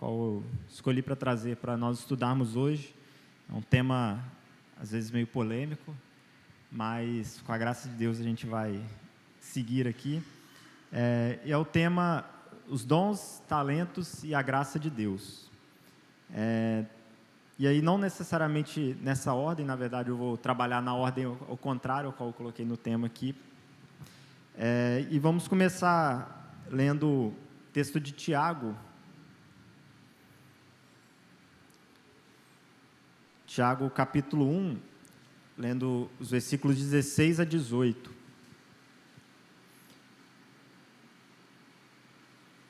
qual eu escolhi para trazer para nós estudarmos hoje. É um tema, às vezes, meio polêmico, mas, com a graça de Deus, a gente vai seguir aqui. E é o tema, os dons, talentos e a graça de Deus. E aí, não necessariamente nessa ordem, na verdade, eu vou trabalhar na ordem ao contrário, ao qual eu coloquei no tema aqui. E vamos começar lendo o texto de Tiago. Tiago, capítulo 1, lendo os versículos 16 a 18.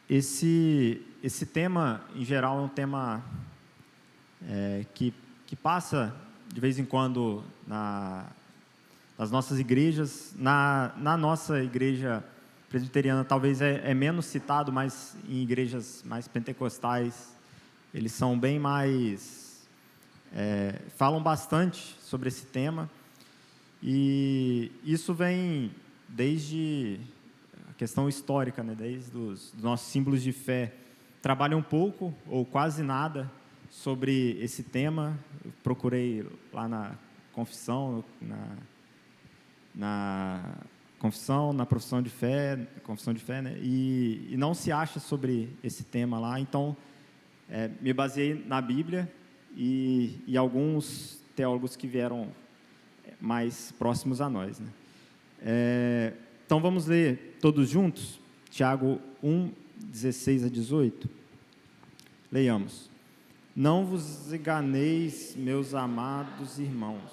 Esse tema, em geral, é um tema que passa, de vez em quando, nas nossas igrejas. Na nossa igreja presbiteriana, talvez é menos citado, mas em igrejas mais pentecostais, eles são bem mais... falam bastante sobre esse tema, e isso vem desde a questão histórica, né? Desde os nossos símbolos de fé. Trabalham um pouco, ou quase nada, sobre esse tema. Eu procurei lá na confissão, na profissão de fé, né? E não se acha sobre esse tema lá. Então, me baseei na Bíblia e alguns teólogos que vieram mais próximos a nós, né? Então, vamos ler todos juntos? Tiago 1, 16 a 18. Leiamos. Não vos enganeis, meus amados irmãos.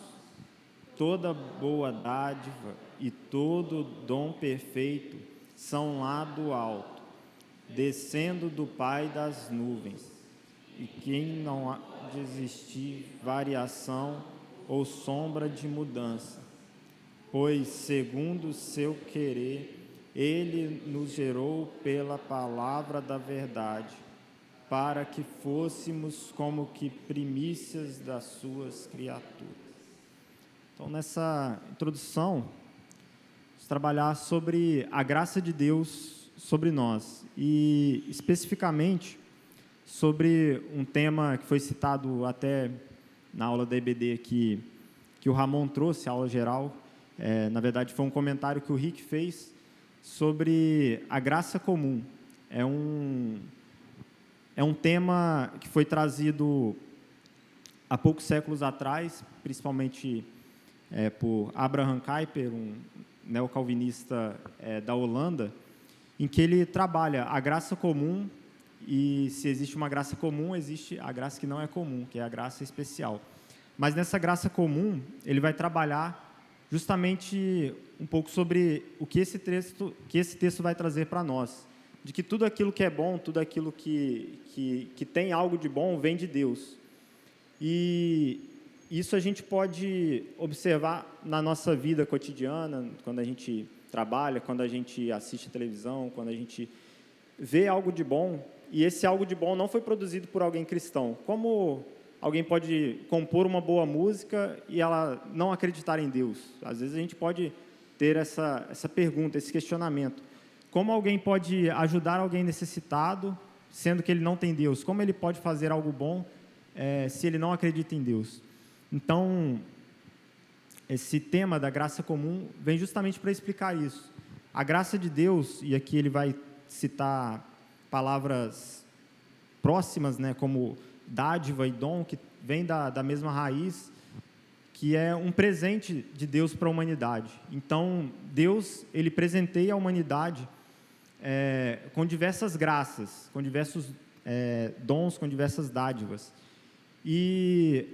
Toda boa dádiva e todo dom perfeito são lá do alto, descendo do Pai das nuvens, e quem não há de existir variação ou sombra de mudança, pois, segundo o seu querer, Ele nos gerou pela palavra da verdade, para que fôssemos como que primícias das suas criaturas. Então, nessa introdução, vamos trabalhar sobre a graça de Deus sobre nós, e especificamente sobre um tema que foi citado até na aula da EBD que o Ramon trouxe, a aula geral. Na verdade, foi um comentário que o Rick fez sobre a graça comum. É um tema que foi trazido há poucos séculos atrás, principalmente por Abraham Kuyper, um neocalvinista da Holanda, em que ele trabalha a graça comum. E se existe uma graça comum, existe a graça que não é comum, que é a graça especial. Mas nessa graça comum, ele vai trabalhar justamente um pouco sobre o que esse texto vai trazer para nós. De que tudo aquilo que é bom, tudo aquilo que tem algo de bom, vem de Deus. E isso a gente pode observar na nossa vida cotidiana, quando a gente trabalha, quando a gente assiste a televisão, quando a gente vê algo de bom, e esse algo de bom não foi produzido por alguém cristão. Como alguém pode compor uma boa música e ela não acreditar em Deus? Às vezes a gente pode ter essa pergunta, esse questionamento. Como alguém pode ajudar alguém necessitado, sendo que ele não tem Deus? Como ele pode fazer algo bom se ele não acredita em Deus? Então, esse tema da graça comum vem justamente para explicar isso. A graça de Deus, e aqui ele vai citar palavras próximas, né, como dádiva e dom, que vem da mesma raiz, que é um presente de Deus para a humanidade. Então, Deus, ele presenteia a humanidade com diversas graças, com diversos dons, com diversas dádivas. E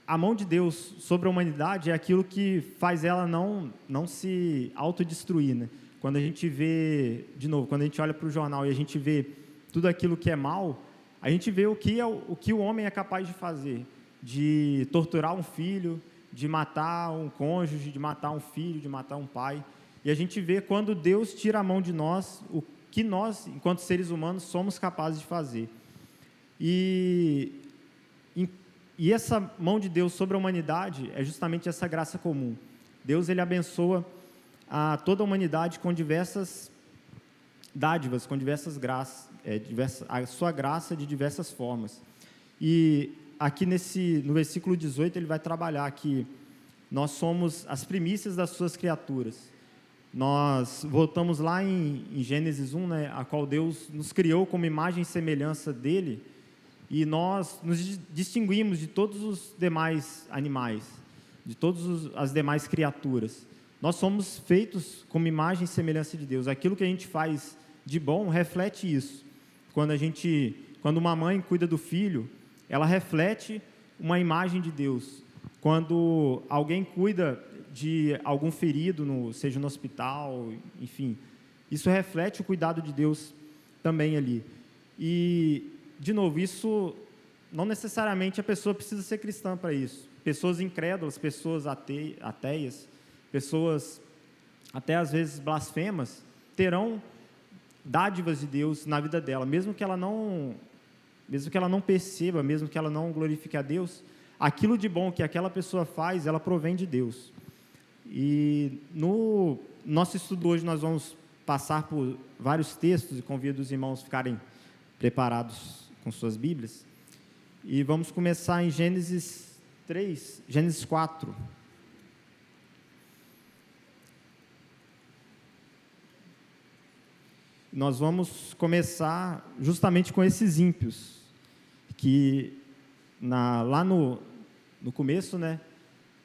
a mão de Deus sobre a humanidade é aquilo que faz ela não se autodestruir, né? Quando a gente vê, de novo, quando a gente olha para o jornal e a gente vê tudo aquilo que é mal, a gente vê o que o homem é capaz de fazer, de torturar um filho, de matar um cônjuge, de matar um filho, de matar um pai. E a gente vê quando Deus tira a mão de nós, o que nós, enquanto seres humanos, somos capazes de fazer. E essa mão de Deus sobre a humanidade é justamente essa graça comum. Deus, ele abençoa a toda a humanidade com diversas dádivas, com diversas a sua graça de diversas formas. E aqui no versículo 18 ele vai trabalhar que nós somos as primícias das suas criaturas. Nós voltamos lá em Gênesis 1, né, a qual Deus nos criou como imagem e semelhança dele, e nós nos distinguimos de todos os demais animais, de todas as demais criaturas. Nós somos feitos como imagem e semelhança de Deus. Aquilo que a gente faz de bom reflete isso. Quando uma mãe cuida do filho, ela reflete uma imagem de Deus. Quando alguém cuida de algum ferido, seja no hospital, enfim, isso reflete o cuidado de Deus também ali. E, de novo, isso não necessariamente a pessoa precisa ser cristã para isso. Pessoas incrédulas, pessoas ateias, pessoas até às vezes blasfemas, terão dádivas de Deus na vida dela, mesmo que ela não perceba, mesmo que ela não glorifique a Deus, aquilo de bom que aquela pessoa faz, ela provém de Deus. E no nosso estudo hoje nós vamos passar por vários textos e convido os irmãos a ficarem preparados com suas Bíblias. E vamos começar em Gênesis 4. Nós vamos começar justamente com esses ímpios, que lá no começo, né,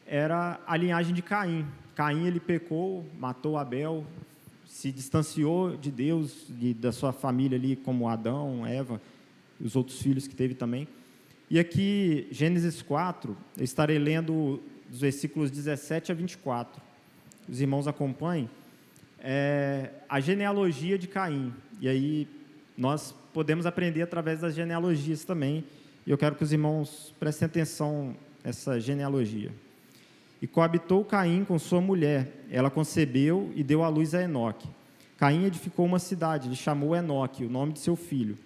era a linhagem de Caim. Caim, ele pecou, matou Abel, se distanciou de Deus, da sua família ali, como Adão, Eva, os outros filhos que teve também. E aqui, Gênesis 4, eu estarei lendo dos versículos 17 a 24. Os irmãos acompanhem. A genealogia de Caim. E aí, nós podemos aprender através das genealogias também. E eu quero que os irmãos prestem atenção nessa genealogia. E coabitou Caim com sua mulher. Ela concebeu e deu à luz a Enoque. Caim edificou uma cidade, lhe chamou Enoque, o nome de seu filho.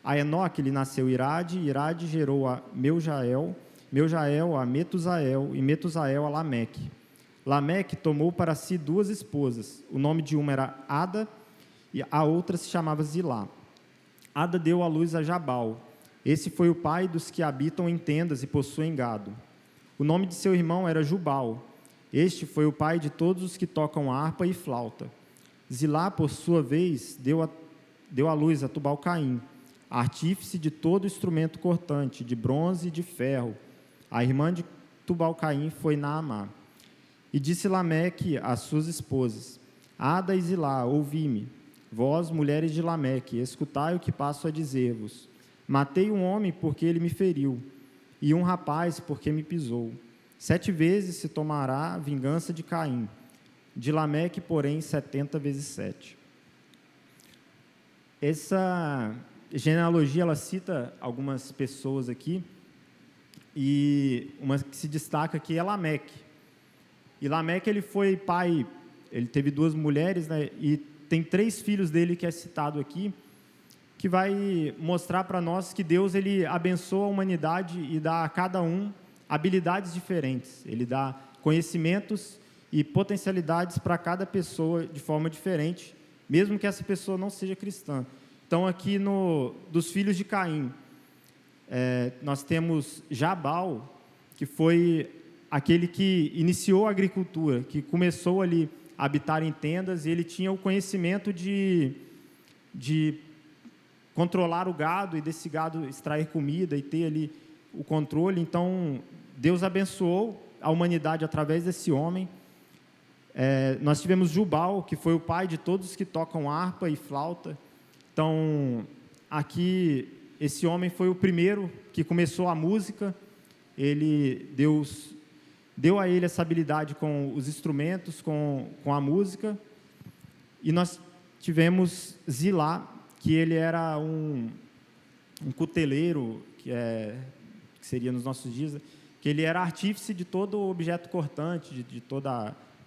A Enoque lhe nasceu Irade, Irade gerou a Meujael, Meujael a Metusael, e Metusael a Lameque. Lameque tomou para si 2 esposas. O nome de uma era Ada, e a outra se chamava Zilá. Ada deu à luz a Jabal. Esse foi o pai dos que habitam em tendas e possuem gado. O nome de seu irmão era Jubal. Este foi o pai de todos os que tocam harpa e flauta. Zilá, por sua vez, deu à luz a Tubal-Caim, artífice de todo instrumento cortante, de bronze e de ferro. A irmã de Tubal-Caim foi Naamá. E disse Lameque às suas esposas: Ada e Zilá, ouvi-me, vós, mulheres de Lameque, escutai o que passo a dizer-vos. Matei um homem porque ele me feriu, e um rapaz porque me pisou. 7 vezes se tomará a vingança de Caim, de Lameque, porém, 70 vezes 7. Essa genealogia, ela cita algumas pessoas aqui, e uma que se destaca aqui é Lameque. E Lameque, ele foi pai, ele teve 2 mulheres, né, e tem 3 filhos dele que é citado aqui, que vai mostrar para nós que Deus, ele abençoa a humanidade e dá a cada um habilidades diferentes. Ele dá conhecimentos e potencialidades para cada pessoa de forma diferente, mesmo que essa pessoa não seja cristã. Então, aqui dos filhos de Caim, nós temos Jabal, que foi aquele que iniciou a agricultura, que começou ali a habitar em tendas, e ele tinha o conhecimento de controlar o gado, e desse gado extrair comida e ter ali o controle. Então, Deus abençoou a humanidade através desse homem. Nós tivemos Jubal, que foi o pai de todos que tocam harpa e flauta. Então, aqui, esse homem foi o primeiro que começou a música. Deus deu a ele essa habilidade com os instrumentos, com a música. E nós tivemos Zilá, que ele era um cuteleiro, que seria nos nossos dias, que ele era artífice de todo objeto cortante,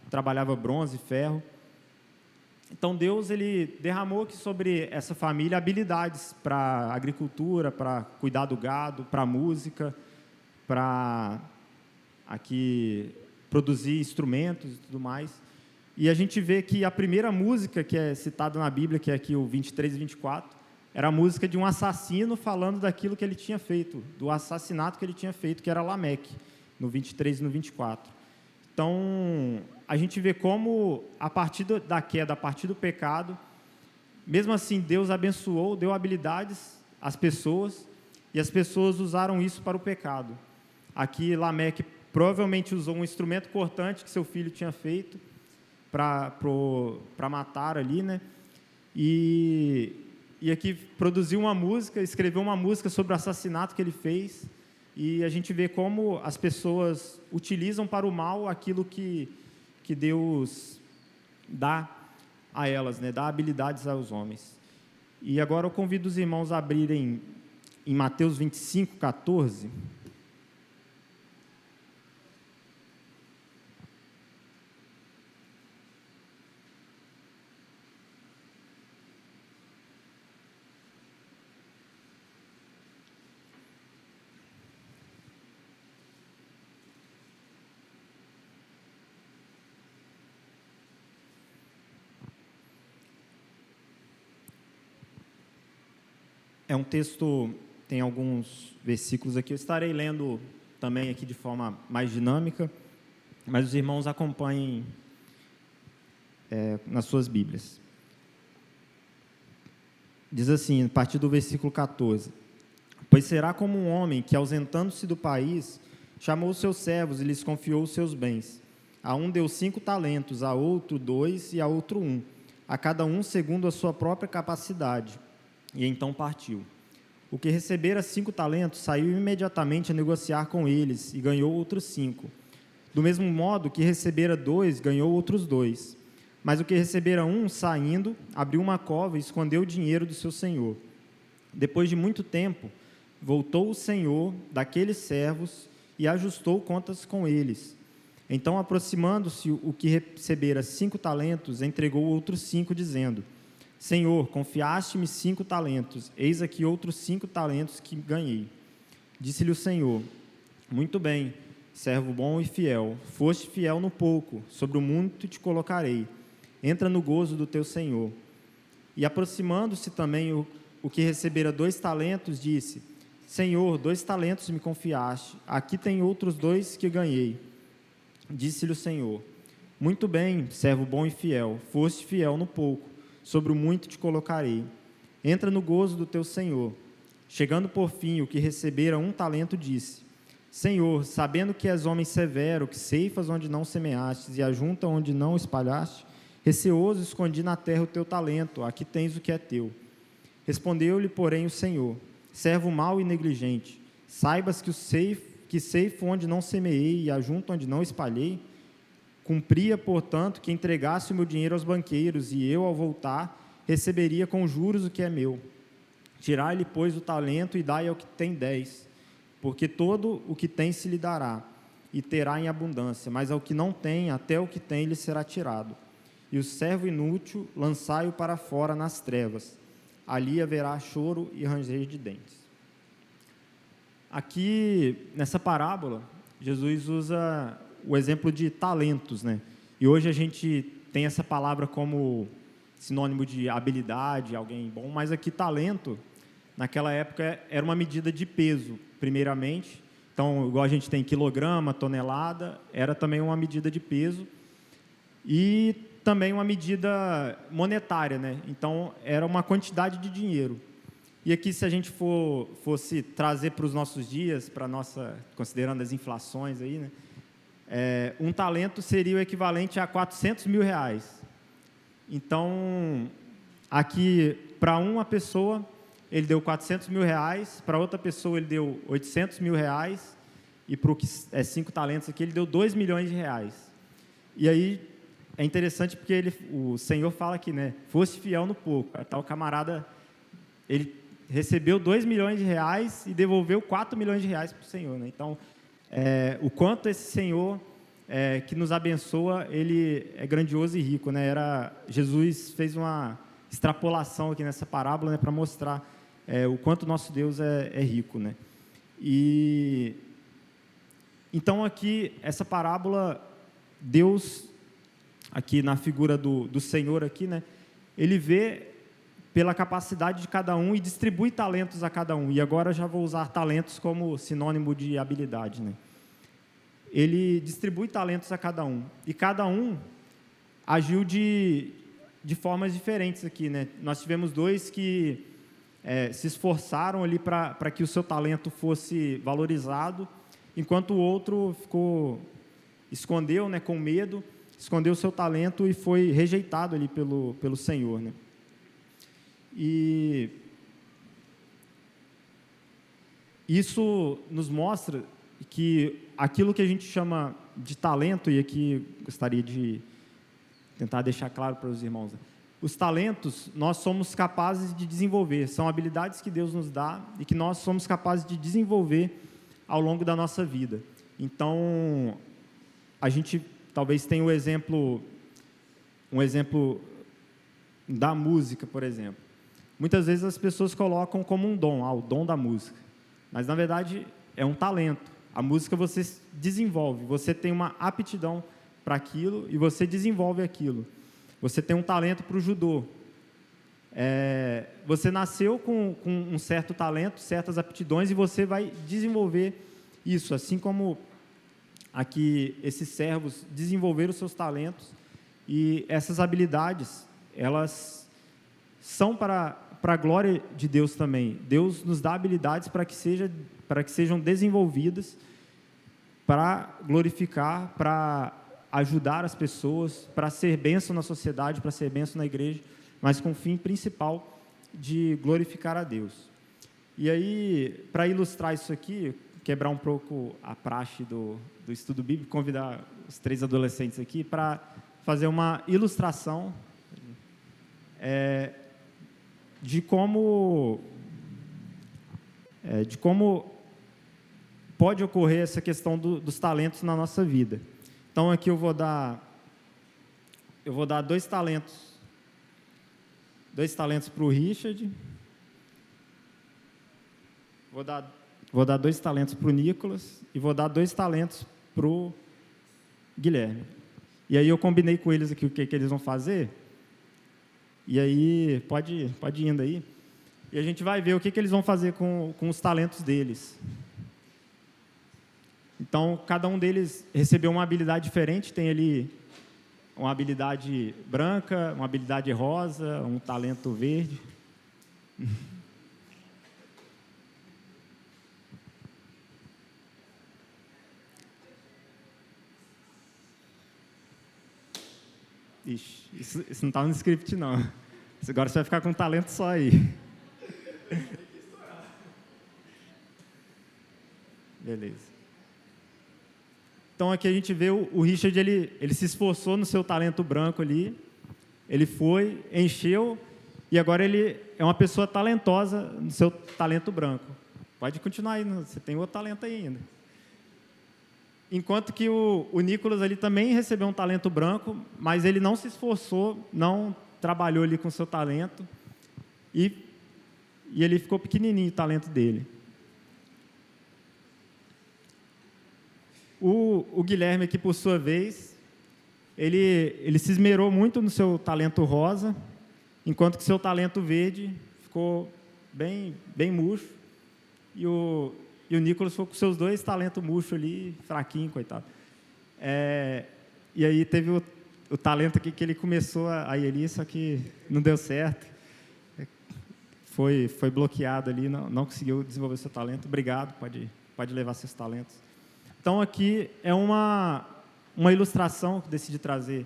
trabalhava bronze e ferro. Então, Deus, ele derramou aqui sobre essa família habilidades para agricultura, para cuidar do gado, para música, para aqui produzir instrumentos e tudo mais. E a gente vê que a primeira música que é citada na Bíblia, que é aqui o 23 e 24, era a música de um assassino falando daquilo que ele tinha feito, do assassinato que ele tinha feito, que era Lameque, no 23 e no 24. Então, a gente vê como, a partir da queda, a partir do pecado, mesmo assim, Deus abençoou, deu habilidades às pessoas, e as pessoas usaram isso para o pecado. Aqui, Lameque provavelmente usou um instrumento cortante que seu filho tinha feito para matar ali, né? E aqui produziu uma música, escreveu uma música sobre o assassinato que ele fez, e a gente vê como as pessoas utilizam para o mal aquilo que Deus dá a elas, né? Dá habilidades aos homens. E agora eu convido os irmãos a abrirem em Mateus 25, 14. É um texto, tem alguns versículos aqui, eu estarei lendo também aqui de forma mais dinâmica, mas os irmãos acompanhem nas suas Bíblias. Diz assim, a partir do versículo 14: Pois será como um homem que, ausentando-se do país, chamou os seus servos e lhes confiou os seus bens. A um deu 5 talentos, a outro 2 e a outro 1, a cada um segundo a sua própria capacidade. E então partiu. O que recebera 5 talentos saiu imediatamente a negociar com eles e ganhou outros 5. Do mesmo modo, o que recebera 2 ganhou outros 2. Mas o que recebera 1, saindo, abriu uma cova e escondeu o dinheiro do seu senhor. Depois de muito tempo, voltou o senhor daqueles servos e ajustou contas com eles. Então, aproximando-se o que recebera 5 talentos, entregou outros 5, dizendo: Senhor, confiaste-me 5 talentos, eis aqui outros 5 talentos que ganhei. Disse-lhe o Senhor: Muito bem, servo bom e fiel, foste fiel no pouco, sobre o muito te colocarei. Entra no gozo do teu Senhor. E aproximando-se também o que recebera 2 talentos, disse: Senhor, 2 talentos me confiaste, aqui tem outros 2 que ganhei. Disse-lhe o Senhor: Muito bem, servo bom e fiel, foste fiel no pouco, sobre o muito te colocarei. Entra no gozo do teu Senhor. Chegando por fim, o que recebera 1 talento, disse: Senhor, sabendo que és homem severo, que ceifas onde não semeastes e ajunta onde não espalhaste, receoso escondi na terra o teu talento, aqui tens o que é teu. Respondeu-lhe, porém, o Senhor: Servo mau e negligente, saibas que ceifo onde não semeei e ajunto onde não espalhei. Cumpria, portanto, que entregasse o meu dinheiro aos banqueiros, e eu, ao voltar, receberia com juros o que é meu. Tirai-lhe, pois, o talento e dai ao que tem 10, porque todo o que tem se lhe dará, e terá em abundância, mas ao que não tem, até o que tem lhe será tirado. E o servo inútil, lançai-o para fora nas trevas. Ali haverá choro e ranger de dentes. Aqui, nessa parábola, Jesus usa o exemplo de talentos, né? E hoje a gente tem essa palavra como sinônimo de habilidade, alguém bom, mas aqui talento, naquela época, era uma medida de peso, primeiramente. Então, igual a gente tem quilograma, tonelada, era também uma medida de peso e também uma medida monetária, né? Então, era uma quantidade de dinheiro. E aqui, se a gente fosse trazer para os nossos dias, para nossa, considerando as inflações aí, né? 1 talento seria o equivalente a 400 mil reais. Então, aqui, para uma pessoa, ele deu 400 mil reais, para outra pessoa ele deu 800 mil reais, e para o que é 5 talentos aqui, ele deu 2 milhões de reais. E aí, é interessante porque o Senhor fala aqui, né? Fosse fiel no pouco. Tá, o camarada, ele recebeu 2 milhões de reais e devolveu 4 milhões de reais para o Senhor, né? Então, o quanto esse Senhor que nos abençoa, ele é grandioso e rico, né? Jesus fez uma extrapolação aqui nessa parábola, né, para mostrar o quanto nosso Deus é rico, né? E então aqui essa parábola, Deus aqui na figura do Senhor aqui, né? Ele vê pela capacidade de cada um e distribui talentos a cada um. E agora já vou usar talentos como sinônimo de habilidade, né? Ele distribui talentos a cada um. E cada um agiu de formas diferentes aqui, né? Nós tivemos dois que se esforçaram ali para que o seu talento fosse valorizado, enquanto o outro escondeu, né, com medo, escondeu o seu talento e foi rejeitado ali pelo Senhor, né? E isso nos mostra que aquilo que a gente chama de talento, e aqui gostaria de tentar deixar claro para os irmãos, né? Os talentos nós somos capazes de desenvolver, são habilidades que Deus nos dá e que nós somos capazes de desenvolver ao longo da nossa vida. Então, a gente talvez tenha um exemplo da música, por exemplo. Muitas vezes as pessoas colocam como um dom, o dom da música, mas na verdade é um talento. A música você desenvolve, você tem uma aptidão para aquilo e você desenvolve aquilo. Você tem um talento para o judô. Você nasceu com um certo talento, certas aptidões, e você vai desenvolver isso, assim como aqui esses servos desenvolveram os seus talentos, e essas habilidades, elas são para a glória de Deus também. Deus nos dá habilidades para que sejam desenvolvidas, para glorificar, para ajudar as pessoas, para ser bênção na sociedade, para ser bênção na igreja, mas com o fim principal de glorificar a Deus. E aí, para ilustrar isso aqui, quebrar um pouco a praxe do estudo bíblico, convidar os 3 adolescentes aqui para fazer uma ilustração de como pode ocorrer essa questão dos talentos na nossa vida. Então, aqui eu vou dar 2 talentos para o Richard, vou dar 2 talentos para o Nicolas e vou dar 2 talentos para o Guilherme. E aí eu combinei com eles aqui o que eles vão fazer, e aí pode ir indo aí, e a gente vai ver o que eles vão fazer com os talentos deles. Então, cada um deles recebeu uma habilidade diferente, tem ali uma habilidade branca, uma habilidade rosa, um talento verde. Ixi, isso não está no script, não. Agora você vai ficar com um talento só aí. Beleza. Então, aqui a gente vê o Richard, ele se esforçou no seu talento branco ali, ele foi, encheu, e agora ele é uma pessoa talentosa no seu talento branco. Pode continuar aí, você tem outro talento aí ainda. Enquanto que o Nicolas ali também recebeu um talento branco, mas ele não se esforçou, não trabalhou ali com o seu talento, e ele ficou pequenininho o talento dele. O Guilherme aqui, por sua vez, ele se esmerou muito no seu talento rosa, enquanto que seu talento verde ficou bem murcho, e o Nicolas ficou com seus 2 talentos murchos ali, fraquinho, coitado. E aí teve o talento aqui que ele começou a ir ali, só que não deu certo. Foi bloqueado ali, não conseguiu desenvolver seu talento. Obrigado, pode levar seus talentos. Então, aqui é uma ilustração que decidi trazer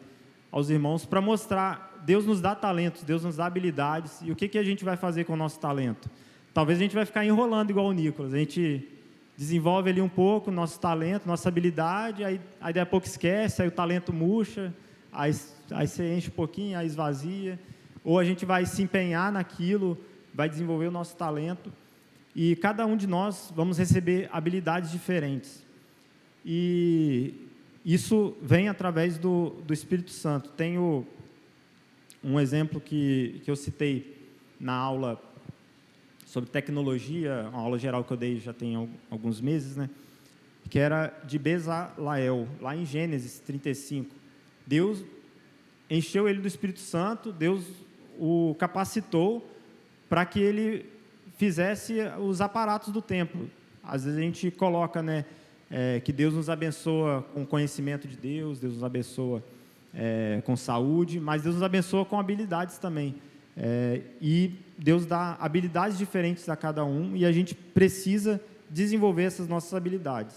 aos irmãos para mostrar, Deus nos dá talentos, Deus nos dá habilidades, e o que a gente vai fazer com o nosso talento? Talvez a gente vai ficar enrolando igual o Nicolas, a gente desenvolve ali um pouco nosso talento, nossa habilidade, aí daqui a pouco esquece, aí o talento murcha, aí você enche um pouquinho, aí esvazia, ou a gente vai se empenhar naquilo, vai desenvolver o nosso talento, e cada um de nós vamos receber habilidades diferentes. E isso vem através do Espírito Santo. Tenho um exemplo que eu citei na aula sobre tecnologia, uma aula geral que eu dei já tem alguns meses, né? Que era de Bezaleel, lá em Gênesis 35. Deus encheu ele do Espírito Santo, Deus o capacitou para que ele fizesse os aparatos do templo. Às vezes a gente coloca, né, que Deus nos abençoa com conhecimento de Deus, Deus nos abençoa com saúde, mas Deus nos abençoa com habilidades também. E Deus dá habilidades diferentes a cada um e a gente precisa desenvolver essas nossas habilidades.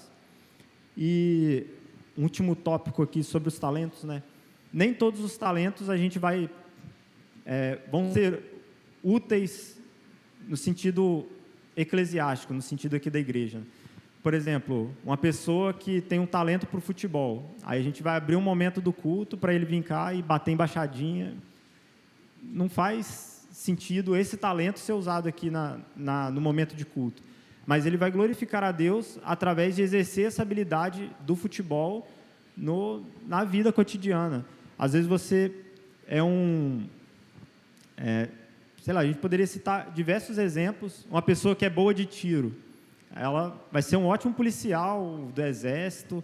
E um último tópico aqui sobre os talentos, né? Nem todos os talentos a gente vão ser úteis no sentido eclesiástico, no sentido aqui da igreja. Por exemplo, uma pessoa que tem um talento para o futebol, aí a gente vai abrir um momento do culto para ele vir cá e bater embaixadinha. Não faz sentido esse talento ser usado aqui no momento de culto. Mas ele vai glorificar a Deus através de exercer essa habilidade do futebol na vida cotidiana. Às vezes você sei lá, a gente poderia citar diversos exemplos. Uma pessoa que é boa de tiro, ela vai ser um ótimo policial do exército,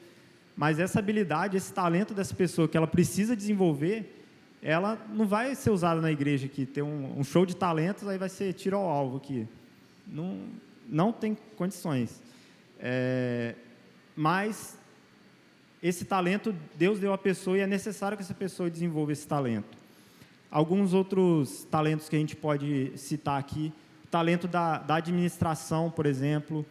mas essa habilidade, esse talento dessa pessoa que ela precisa desenvolver, ela não vai ser usada na igreja aqui, ter um show de talentos, aí vai ser tiro ao alvo aqui. Não tem condições. Mas esse talento Deus deu à pessoa e é necessário que essa pessoa desenvolva esse talento. Alguns outros talentos que a gente pode citar aqui, o talento da administração, por exemplo.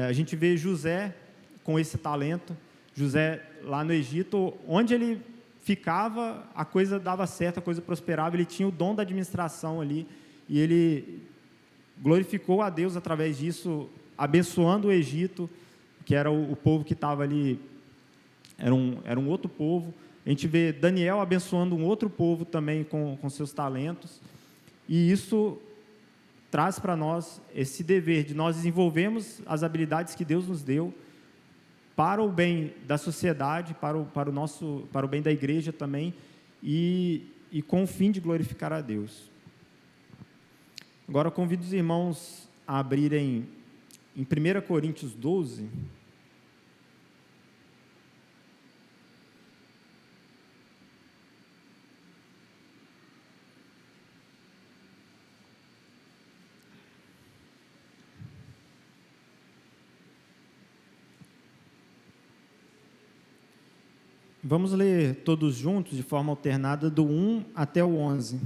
A gente vê José com esse talento. José, lá no Egito, onde ele ficava, a coisa dava certo, a coisa prosperava, ele tinha o dom da administração ali, e ele glorificou a Deus através disso, abençoando o Egito, que era o povo que estava ali, era um outro povo. A gente vê Daniel abençoando um outro povo também com seus talentos, e isso traz para nós esse dever de nós desenvolvermos as habilidades que Deus nos deu para o bem da sociedade, para o bem da igreja também, e com o fim de glorificar a Deus. Agora eu convido os irmãos a abrirem em 1 Coríntios 12, vamos ler todos juntos, de forma alternada, do 1 até o 11.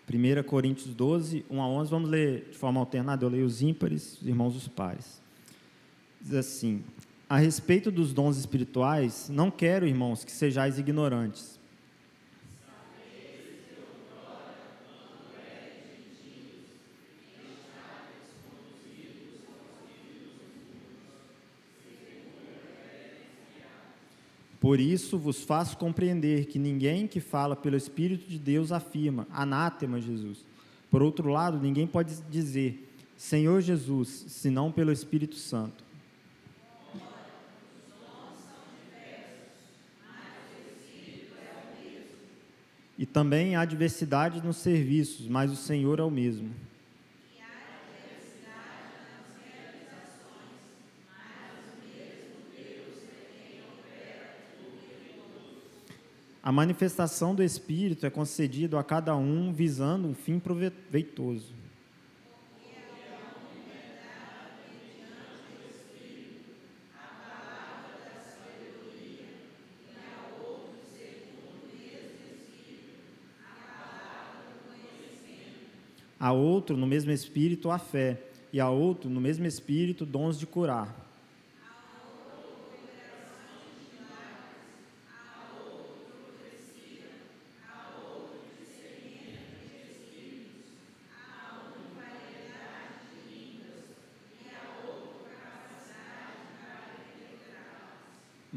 Primeira Coríntios 12, 1 a 11, vamos ler de forma alternada, eu leio os ímpares, os irmãos os pares. Diz assim: a respeito dos dons espirituais, não quero, irmãos, que sejais ignorantes. Por isso vos faço compreender que ninguém que fala pelo Espírito de Deus afirma, anátema Jesus. Por outro lado, ninguém pode dizer, Senhor Jesus, senão pelo Espírito Santo. E também há diversidade nos serviços, mas o Senhor é o mesmo. A manifestação do Espírito é concedida a cada um visando um fim proveitoso. A outro, no mesmo Espírito, a fé, e a outro, no mesmo Espírito, dons de curar.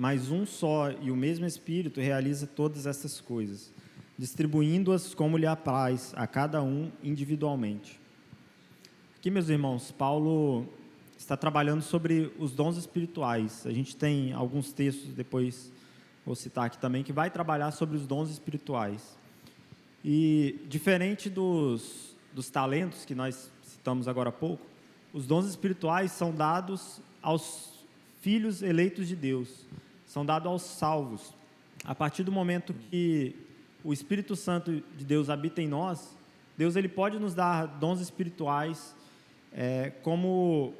Mas um só e o mesmo Espírito realiza todas essas coisas, distribuindo-as como lhe apraz a cada um individualmente. Aqui, meus irmãos, Paulo está trabalhando sobre os dons espirituais. A gente tem alguns textos, depois vou citar aqui também, que vai trabalhar sobre os dons espirituais. E, diferente dos talentos que nós citamos agora há pouco, os dons espirituais são dados aos filhos eleitos de Deus, são dados aos salvos. A partir do momento que o Espírito Santo de Deus habita em nós, Deus ele pode nos dar dons espirituais, como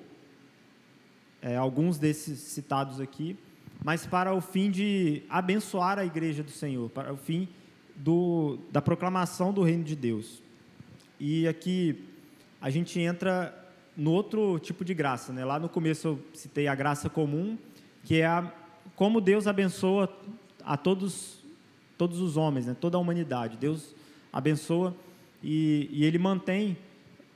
alguns desses citados aqui, mas para o fim de abençoar a igreja do Senhor, para o fim da proclamação do reino de Deus. E aqui a gente entra no outro tipo de graça, né? Lá no começo eu citei a graça comum, que é como Deus abençoa a todos os homens, né? Toda a humanidade. Deus abençoa e Ele mantém,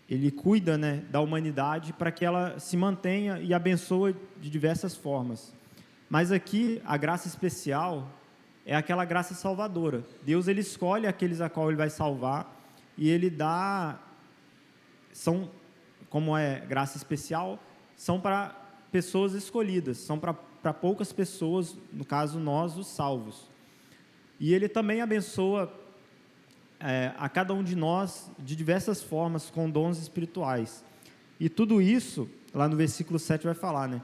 Ele cuida, né, da humanidade para que ela se mantenha e abençoa de diversas formas. Mas aqui a graça especial é aquela graça salvadora. Deus ele escolhe aqueles a qual Ele vai salvar e Ele dá, como é graça especial, são para pessoas escolhidas, são para poucas pessoas, no caso nós, os salvos. E Ele também abençoa a cada um de nós de diversas formas, com dons espirituais. E tudo isso, lá no versículo 7 vai falar, né?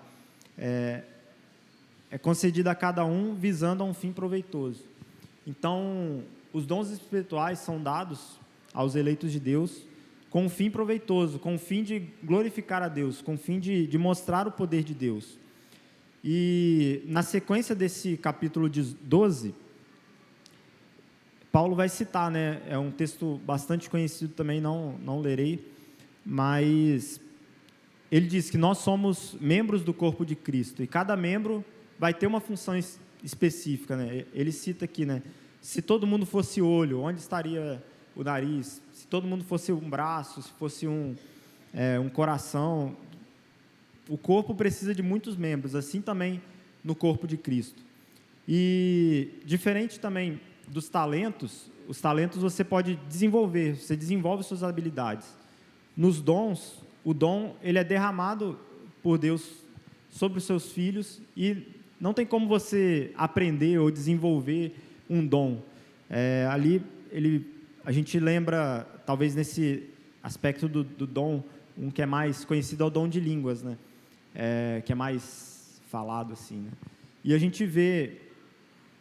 É concedido a cada um visando a um fim proveitoso. Então, os dons espirituais são dados aos eleitos de Deus com um fim proveitoso, com o fim de glorificar a Deus, com o fim de mostrar o poder de Deus. E na sequência desse capítulo 12, Paulo vai citar, né? É um texto bastante conhecido também, não lerei, mas ele diz que nós somos membros do corpo de Cristo e cada membro vai ter uma função específica, né? Ele cita aqui, né? Se todo mundo fosse olho, onde estaria o nariz? Se todo mundo fosse um braço, se fosse um coração, o corpo precisa de muitos membros, assim também no corpo de Cristo. E diferente também dos talentos, os talentos você pode desenvolver, você desenvolve suas habilidades. Nos dons, o dom ele é derramado por Deus sobre os seus filhos e não tem como você aprender ou desenvolver um dom. Ali a gente lembra, talvez nesse aspecto do dom, um que é mais conhecido é o dom de línguas, né? Que é mais falado assim, né? E a gente vê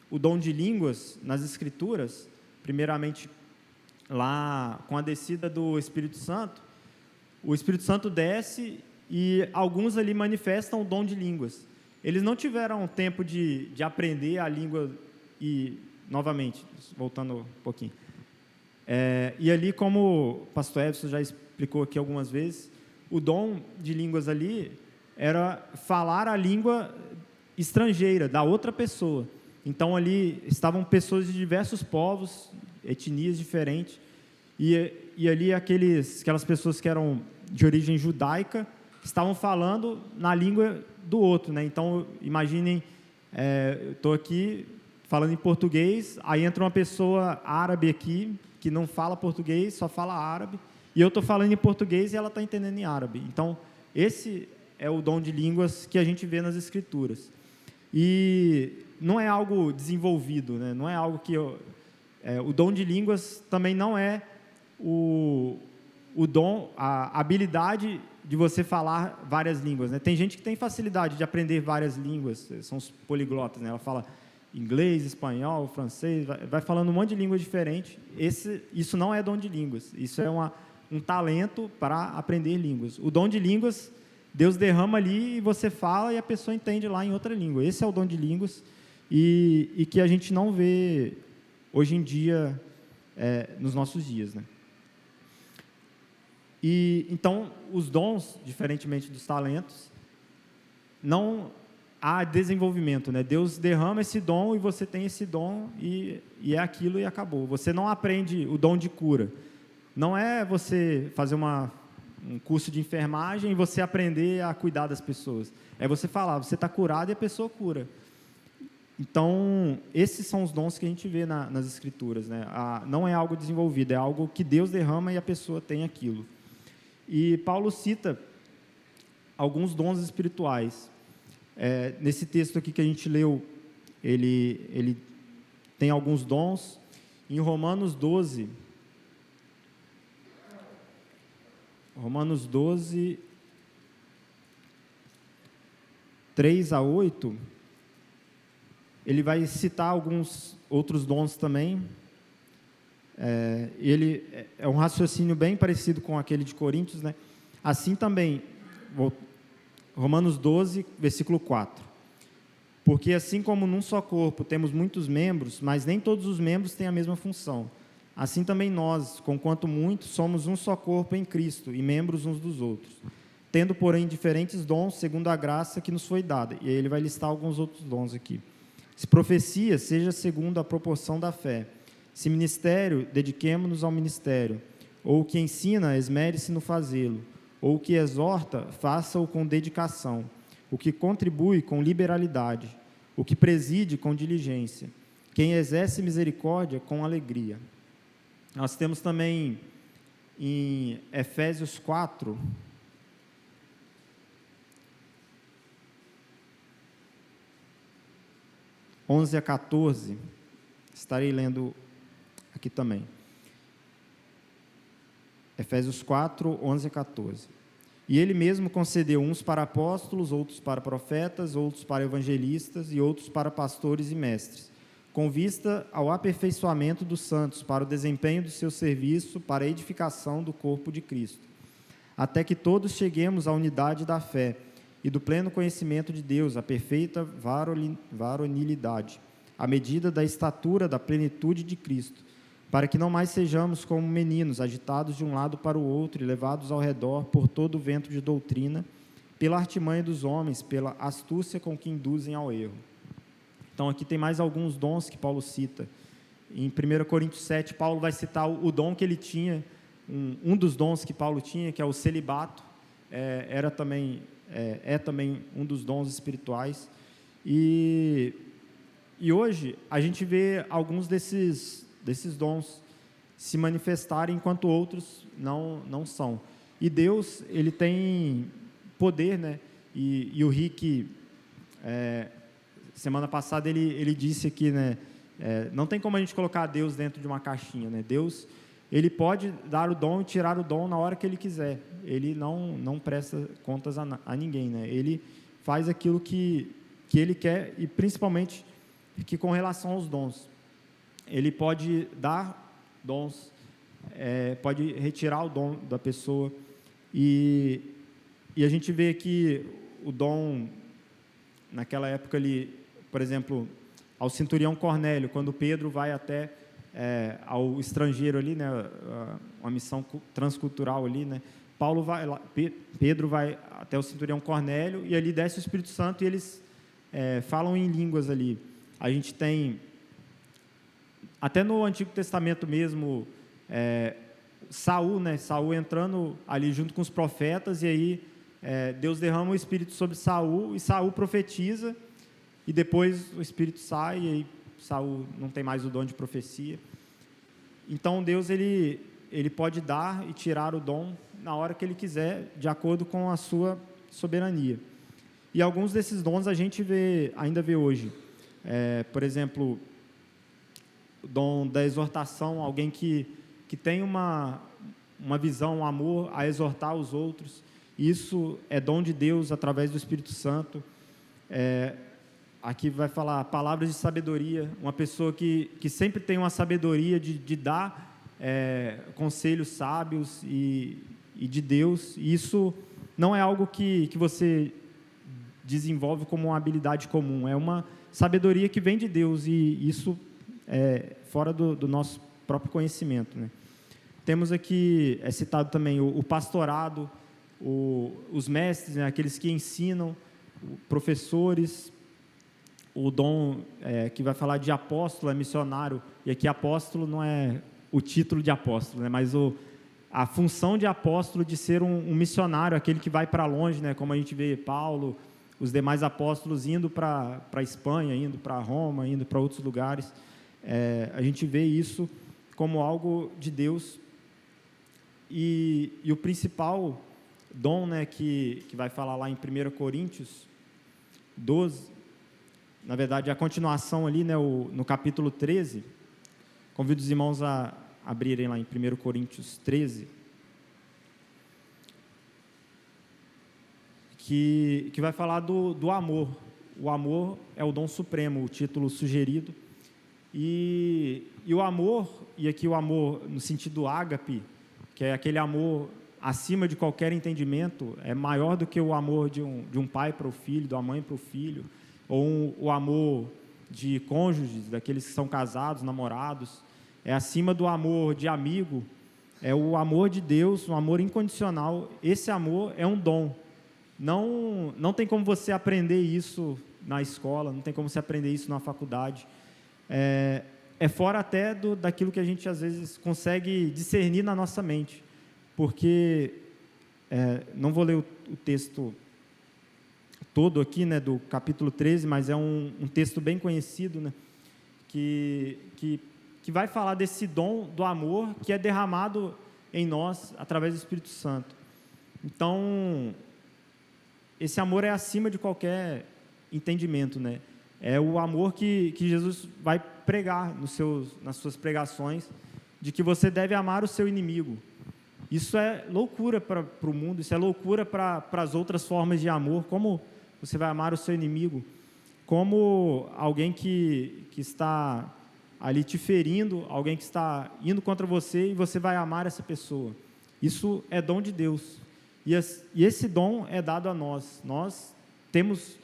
o dom de línguas nas Escrituras, primeiramente lá com a descida do Espírito Santo, o Espírito Santo desce e alguns ali manifestam o dom de línguas. Eles não tiveram tempo de aprender a língua e, novamente, voltando um pouquinho, e ali, como o pastor Edson já explicou aqui algumas vezes, o dom de línguas ali era falar a língua estrangeira, da outra pessoa. Então, ali estavam pessoas de diversos povos, etnias diferentes, e ali aquelas pessoas que eram de origem judaica estavam falando na língua do outro, né? Então, imaginem, eu estou aqui falando em português, aí entra uma pessoa árabe aqui, que não fala português, só fala árabe, e eu estou falando em português e ela está entendendo em árabe. Então, esse é o dom de línguas que a gente vê nas Escrituras. E não é algo desenvolvido, né? Não é algo que... o dom de línguas também não é o dom, a habilidade de você falar várias línguas, né? Tem gente que tem facilidade de aprender várias línguas, são os poliglotas, né? Ela fala inglês, espanhol, francês, vai falando um monte de língua diferente. Isso não é dom de línguas, isso é um talento para aprender línguas. O dom de línguas, Deus derrama ali e você fala e a pessoa entende lá em outra língua. Esse é o dom de línguas e que a gente não vê hoje em dia, nos nossos dias, né? E, então, os dons, diferentemente dos talentos, não há desenvolvimento, né? Deus derrama esse dom e você tem esse dom e é aquilo e acabou. Você não aprende o dom de cura. Não é você fazer um curso de enfermagem e você aprender a cuidar das pessoas. É você falar, você está curado e a pessoa cura. Então, esses são os dons que a gente vê nas Escrituras, né? Não é algo desenvolvido, é algo que Deus derrama e a pessoa tem aquilo. E Paulo cita alguns dons espirituais. Nesse texto aqui que a gente leu, ele tem alguns dons. Em Romanos 12, 3 a 8, ele vai citar alguns outros dons também. Ele é um raciocínio bem parecido com aquele de Coríntios, né? Assim também, Romanos 12, versículo 4. Porque assim como num só corpo temos muitos membros, mas nem todos os membros têm a mesma função. Assim também nós, conquanto muitos, somos um só corpo em Cristo e membros uns dos outros. Tendo, porém, diferentes dons segundo a graça que nos foi dada. E aí ele vai listar alguns outros dons aqui. Se profecia, seja segundo a proporção da fé. Se ministério, dediquemo-nos ao ministério. Ou o que ensina, esmere-se no fazê-lo. Ou o que exorta, faça-o com dedicação. O que contribui, com liberalidade. O que preside, com diligência. Quem exerce misericórdia, com alegria. Nós temos também em Efésios 4, 11 a 14, estarei lendo aqui também. Efésios 4, 11 a 14. E ele mesmo concedeu uns para apóstolos, outros para profetas, outros para evangelistas e outros para pastores e mestres, com vista ao aperfeiçoamento dos santos, para o desempenho do seu serviço, para a edificação do corpo de Cristo, até que todos cheguemos à unidade da fé e do pleno conhecimento de Deus, a perfeita varonilidade, à medida da estatura da plenitude de Cristo, para que não mais sejamos como meninos, agitados de um lado para o outro e levados ao redor por todo o vento de doutrina, pela artimanha dos homens, pela astúcia com que induzem ao erro. Então, aqui tem mais alguns dons que Paulo cita. Em 1 Coríntios 7, Paulo vai citar o dom que ele tinha, um dos dons que Paulo tinha, que é o celibato, é também um dos dons espirituais. E hoje a gente vê alguns desses dons se manifestarem, enquanto outros não são. E Deus, ele tem poder, né? E o Rick, semana passada, ele disse aqui, né? Não tem como a gente colocar Deus dentro de uma caixinha, né? Deus, ele pode dar o dom e tirar o dom na hora que ele quiser. Ele não presta contas a ninguém, né? Ele faz aquilo que ele quer, e principalmente que com relação aos dons. Ele pode dar dons, pode retirar o dom da pessoa, e a gente vê que o dom, naquela época ali, por exemplo, ao centurião Cornélio, quando Pedro vai até ao estrangeiro ali, né, uma missão transcultural ali, né, Pedro vai até o centurião Cornélio, e ali desce o Espírito Santo, e eles falam em línguas ali. A gente tem, até no Antigo Testamento mesmo, Saul, né, Saul entrando ali junto com os profetas, e aí Deus derrama o Espírito sobre Saul, e Saul profetiza, e depois o Espírito sai, e aí Saul não tem mais o dom de profecia. Então Deus, ele pode dar e tirar o dom na hora que ele quiser, de acordo com a sua soberania. E alguns desses dons a gente ainda vê hoje. Por exemplo, o dom da exortação, alguém que tem uma visão, um amor a exortar os outros. Isso é dom de Deus através do Espírito Santo. Aqui vai falar palavras de sabedoria, uma pessoa que sempre tem uma sabedoria de dar conselhos sábios e de Deus. E isso não é algo que você desenvolve como uma habilidade comum, é uma sabedoria que vem de Deus, e isso é fora do nosso próprio conhecimento, né? Temos aqui, citado também o pastorado, os mestres, né, aqueles que ensinam, professores, o dom que vai falar de apóstolo, missionário, e aqui apóstolo não é o título de apóstolo, né, mas a função de apóstolo, de ser um missionário, aquele que vai para longe, né, como a gente vê Paulo, os demais apóstolos indo para a Espanha, indo para Roma, indo para outros lugares. A gente vê isso como algo de Deus. E o principal dom, né, que vai falar lá em 1 Coríntios 12, na verdade, a continuação ali, né, no capítulo 13, convido os irmãos a abrirem lá em 1 Coríntios 13, que vai falar do amor. O amor é o dom supremo, o título sugerido. E o amor, e aqui o amor no sentido ágape, que é aquele amor acima de qualquer entendimento, é maior do que o amor de um pai para o filho, da mãe para o filho, ou o amor de cônjuges, daqueles que são casados, namorados, é acima do amor de amigo, é o amor de Deus, um amor incondicional. Esse amor é um dom. Não tem como você aprender isso na escola, não tem como você aprender isso na faculdade. É fora até daquilo que a gente, às vezes, consegue discernir na nossa mente. Porque, não vou ler o texto todo aqui, né, do capítulo 13, mas é um texto bem conhecido, né, que vai falar desse dom do amor que é derramado em nós através do Espírito Santo. Então, esse amor é acima de qualquer entendimento, né? É o amor que Jesus vai pregar nas suas pregações, de que você deve amar o seu inimigo. Isso é loucura para o mundo, isso é loucura para as outras formas de amor. Como você vai amar o seu inimigo? Como alguém que está ali te ferindo, alguém que está indo contra você, e você vai amar essa pessoa. Isso é dom de Deus. E esse dom é dado a nós. Nós temos,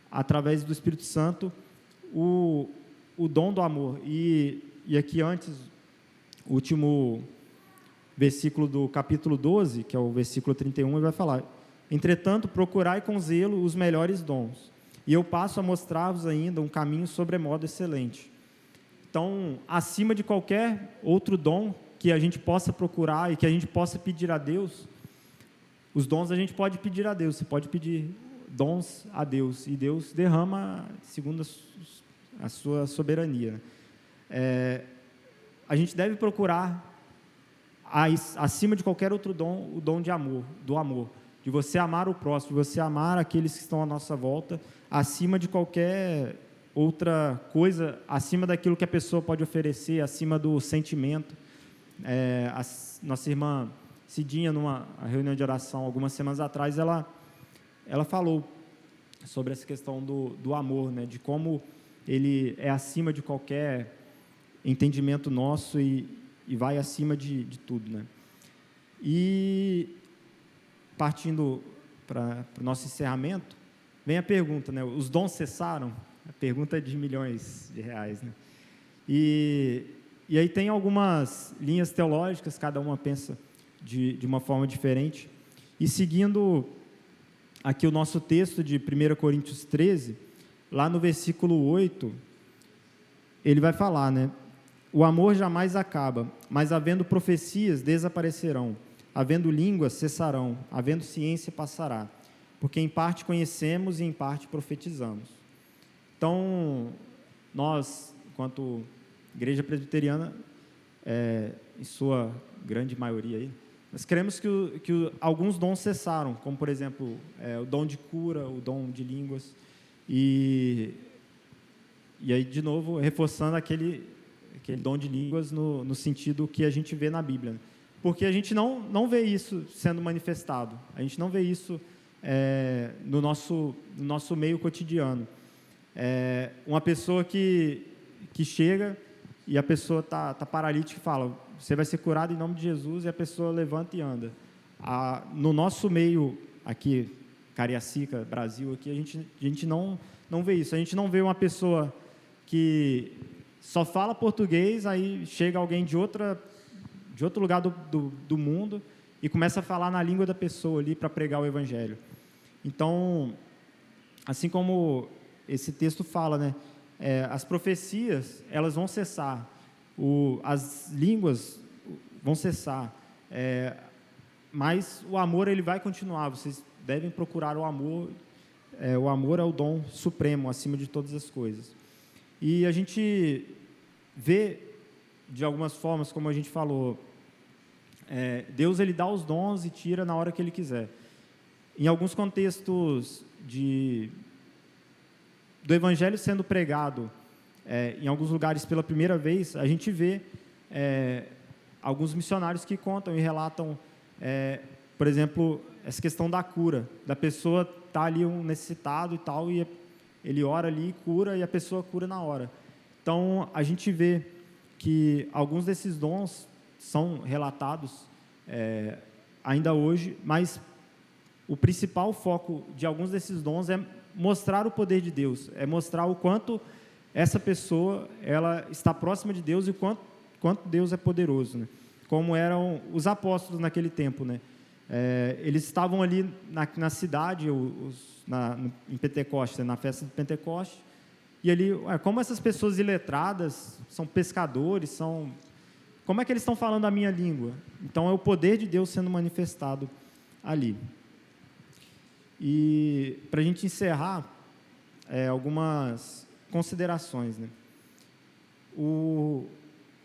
através do Espírito Santo, o dom do amor. E aqui antes, o último versículo do capítulo 12, que é o versículo 31, ele vai falar: entretanto, procurai com zelo os melhores dons, e eu passo a mostrar-vos ainda um caminho sobremodo excelente. Então, acima de qualquer outro dom que a gente possa procurar e que a gente possa pedir a Deus, os dons a gente pode pedir a Deus, você pode pedir dons a Deus, e Deus derrama segundo a sua soberania. A gente deve procurar, acima de qualquer outro dom, o dom de amor, do amor, de você amar o próximo, de você amar aqueles que estão à nossa volta, acima de qualquer outra coisa, acima daquilo que a pessoa pode oferecer, acima do sentimento. Nossa irmã Cidinha, numa reunião de oração algumas semanas atrás, ela falou sobre essa questão do amor, né, de como ele é acima de qualquer entendimento nosso e vai acima de tudo, né? E partindo para o nosso encerramento, vem a pergunta, né? Os dons cessaram? A pergunta é de milhões de reais, né? E aí tem algumas linhas teológicas, cada uma pensa de uma forma diferente. E seguindo aqui o nosso texto de 1 Coríntios 13, lá no versículo 8, ele vai falar, né? O amor jamais acaba, mas havendo profecias, desaparecerão, havendo línguas, cessarão, havendo ciência, passará, porque em parte conhecemos e em parte profetizamos. Então, nós, enquanto Igreja Presbiteriana, em sua grande maioria aí, nós cremos que alguns dons cessaram, como, por exemplo, o dom de cura, o dom de línguas, e aí, de novo, reforçando aquele dom de línguas no sentido que a gente vê na Bíblia, né? Porque a gente não vê isso sendo manifestado, a gente não vê isso no nosso meio cotidiano. Uma pessoa que chega e a pessoa está paralítica e fala: você vai ser curado em nome de Jesus, e a pessoa levanta e anda. No nosso meio aqui, Cariacica, Brasil, aqui, a gente não vê isso. A gente não vê uma pessoa que só fala português, aí chega alguém de outro lugar do mundo e começa a falar na língua da pessoa ali para pregar o Evangelho. Então, assim como esse texto fala, né? As profecias, elas vão cessar, as línguas vão cessar, mas o amor, ele vai continuar. Vocês devem procurar o amor. O amor é o dom supremo, acima de todas as coisas. E a gente vê, de algumas formas, como a gente falou, Deus, ele dá os dons e tira na hora que ele quiser. Em alguns contextos do Evangelho sendo pregado, em alguns lugares pela primeira vez, a gente vê alguns missionários que contam e relatam, por exemplo, essa questão da cura, da pessoa estar ali um necessitado e tal, e ele ora ali, cura, e a pessoa cura na hora. Então, a gente vê que alguns desses dons são relatados ainda hoje, mas o principal foco de alguns desses dons é mostrar o poder de Deus, é mostrar o quanto essa pessoa ela está próxima de Deus e o quanto Deus é poderoso, né? Como eram os apóstolos naquele tempo, né? Eles estavam ali na cidade, em Pentecostes, na festa do Pentecostes, e ali, como essas pessoas iletradas, são pescadores, como é que eles estão falando a minha língua? Então, é o poder de Deus sendo manifestado ali. E, para a gente encerrar, algumas considerações, né?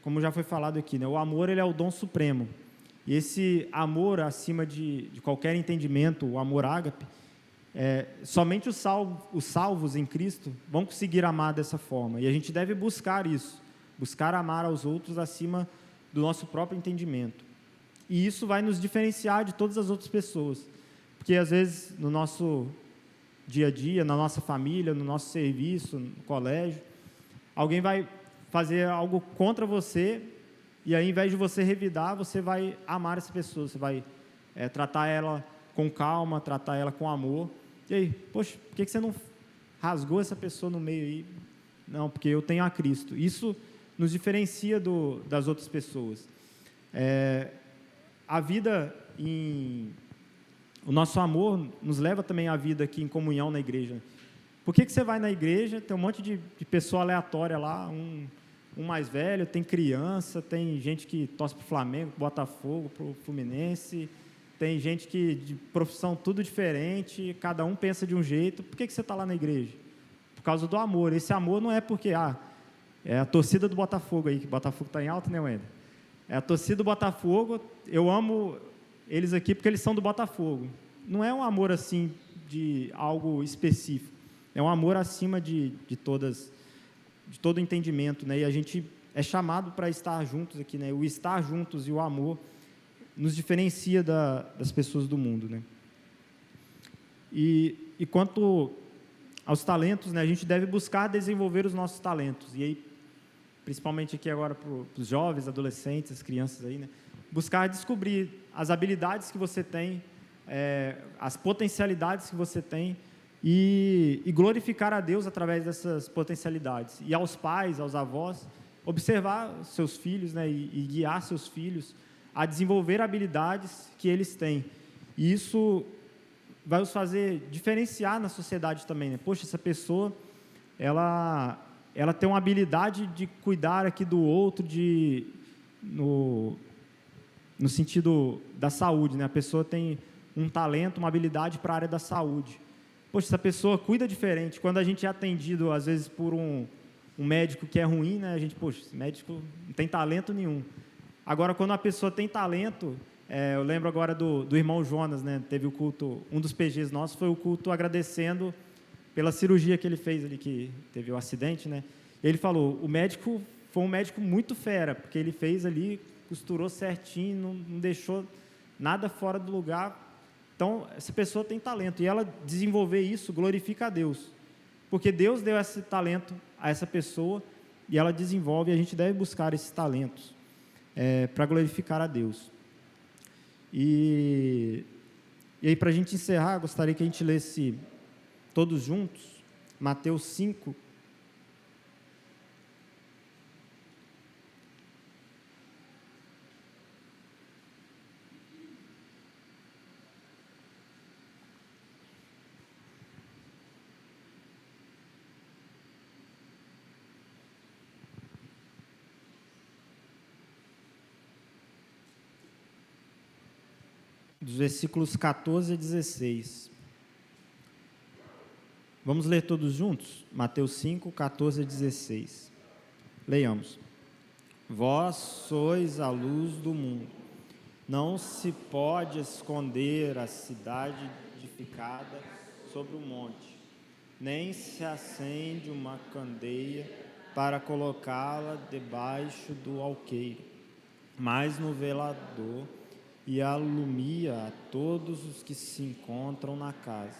Como já foi falado aqui, né? O amor, ele é o dom supremo. E esse amor acima de qualquer entendimento, o amor ágape, somente os salvos em Cristo vão conseguir amar dessa forma. E a gente deve buscar isso, buscar amar aos outros acima do nosso próprio entendimento. E isso vai nos diferenciar de todas as outras pessoas. Porque, às vezes, no nosso dia a dia, na nossa família, no nosso serviço, no colégio, alguém vai fazer algo contra você, e aí, ao invés de você revidar, você vai amar essa pessoa, você vai tratar ela com calma, tratar ela com amor. E aí, poxa, por que você não rasgou essa pessoa no meio aí? Não, porque eu tenho a Cristo. Isso nos diferencia das outras pessoas. A vida o nosso amor nos leva também à vida aqui em comunhão na igreja. Por que você vai na igreja, tem um monte de pessoa aleatória lá, um mais velho, tem criança, tem gente que torce para o Flamengo, para o Botafogo, para o Fluminense, tem gente que de profissão tudo diferente, cada um pensa de um jeito. Por que você está lá na igreja? Por causa do amor. Esse amor não é porque é a torcida do Botafogo aí, que o Botafogo está em alta, né, Wender? É a torcida do Botafogo, eu amo eles aqui porque eles são do Botafogo. Não é um amor assim de algo específico, é um amor acima de todo entendimento, né? E a gente é chamado para estar juntos aqui, né? O estar juntos e o amor nos diferencia das pessoas do mundo, né? E quanto aos talentos, né? A gente deve buscar desenvolver os nossos talentos, e aí, principalmente aqui agora para os jovens, adolescentes, as crianças aí, né? Buscar descobrir as habilidades que você tem, as potencialidades que você tem, e glorificar a Deus através dessas potencialidades. E aos pais, aos avós, observar seus filhos, né, e guiar seus filhos a desenvolver habilidades que eles têm. E isso vai os fazer diferenciar na sociedade também, né? Poxa, essa pessoa, ela tem uma habilidade de cuidar aqui do outro, no sentido da saúde, né? A pessoa tem um talento, uma habilidade para a área da saúde. Poxa, essa pessoa cuida diferente. Quando a gente é atendido, às vezes, por um médico que é ruim, né? A gente, poxa, esse médico não tem talento nenhum. Agora, quando a pessoa tem talento, eu lembro agora do irmão Jonas, né? Teve o culto, um dos PGs nossos foi o culto agradecendo pela cirurgia que ele fez ali, que teve o acidente, né? Ele falou, o médico foi um médico muito fera, porque ele fez ali, costurou certinho, não deixou nada fora do lugar. Então, essa pessoa tem talento, e ela desenvolver isso glorifica a Deus, porque Deus deu esse talento a essa pessoa, e ela desenvolve, e a gente deve buscar esses talentos para glorificar a Deus. E aí, para a gente encerrar, gostaria que a gente lesse todos juntos, Mateus 5, dos versículos 14 a 16. Vamos ler todos juntos? Mateus 5, 14 a 16. Leiamos. Vós sois a luz do mundo. Não se pode esconder a cidade edificada sobre o monte, nem se acende uma candeia para colocá-la debaixo do alqueire, mas no velador, e alumia a todos os que se encontram na casa.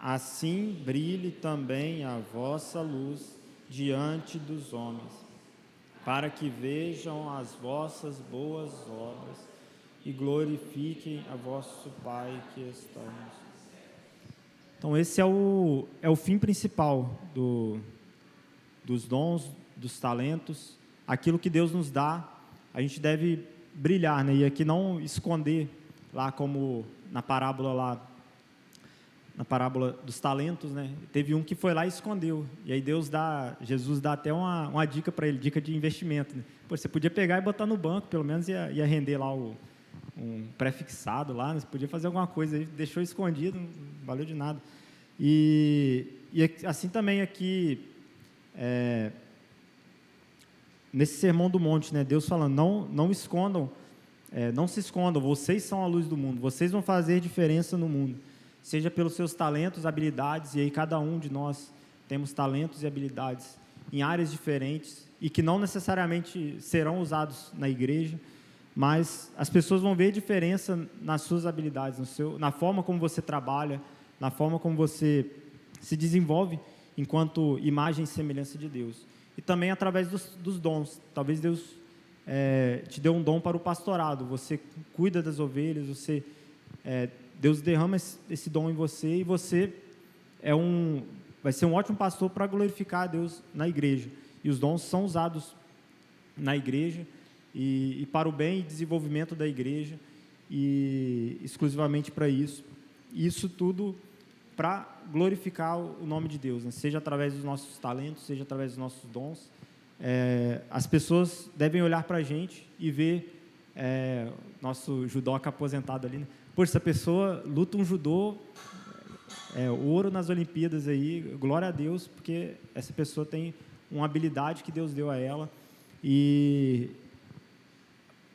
Assim brilhe também a vossa luz diante dos homens, para que vejam as vossas boas obras e glorifiquem a vosso Pai que está nos céus. Então, esse é o fim principal dos dons, dos talentos, aquilo que Deus nos dá, a gente deve brilhar, né? E aqui não esconder, lá como na parábola dos talentos, né? Teve um que foi lá e escondeu, e aí Jesus dá até uma dica para ele, dica de investimento, né? Pô, você podia pegar e botar no banco, pelo menos ia render lá um pré-fixado lá, né? Você podia fazer alguma coisa aí, deixou escondido, não valeu de nada. E assim também aqui, nesse Sermão do Monte, né? Deus falando, não escondam, não se escondam, vocês são a luz do mundo, vocês vão fazer diferença no mundo, seja pelos seus talentos, habilidades, e aí cada um de nós temos talentos e habilidades em áreas diferentes, e que não necessariamente serão usados na igreja, mas as pessoas vão ver diferença nas suas habilidades, na forma como você trabalha, na forma como você se desenvolve enquanto imagem e semelhança de Deus. E também através dos dons. Talvez Deus te dê um dom para o pastorado, você cuida das ovelhas, Deus derrama esse dom em você, e você vai ser um ótimo pastor para glorificar a Deus na igreja. E os dons são usados na igreja, e para o bem e desenvolvimento da igreja, e exclusivamente para isso. Isso tudo para glorificar o nome de Deus, né? Seja através dos nossos talentos, seja através dos nossos dons. As pessoas devem olhar para a gente e ver nosso judoca aposentado ali, né? Poxa, essa pessoa luta um judô, ouro nas Olimpíadas aí, glória a Deus, porque essa pessoa tem uma habilidade que Deus deu a ela, e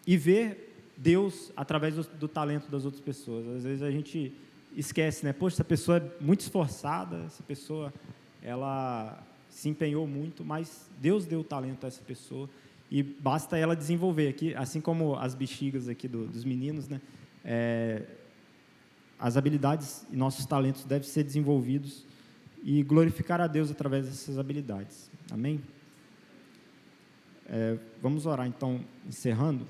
ver Deus através do talento das outras pessoas. Às vezes a gente esquece, né? Poxa, essa pessoa é muito esforçada, essa pessoa, ela se empenhou muito, mas Deus deu o talento a essa pessoa, e basta ela desenvolver aqui, assim como as bexigas aqui dos meninos, né? As habilidades e nossos talentos devem ser desenvolvidos e glorificar a Deus através dessas habilidades. Amém? Vamos orar, então, encerrando.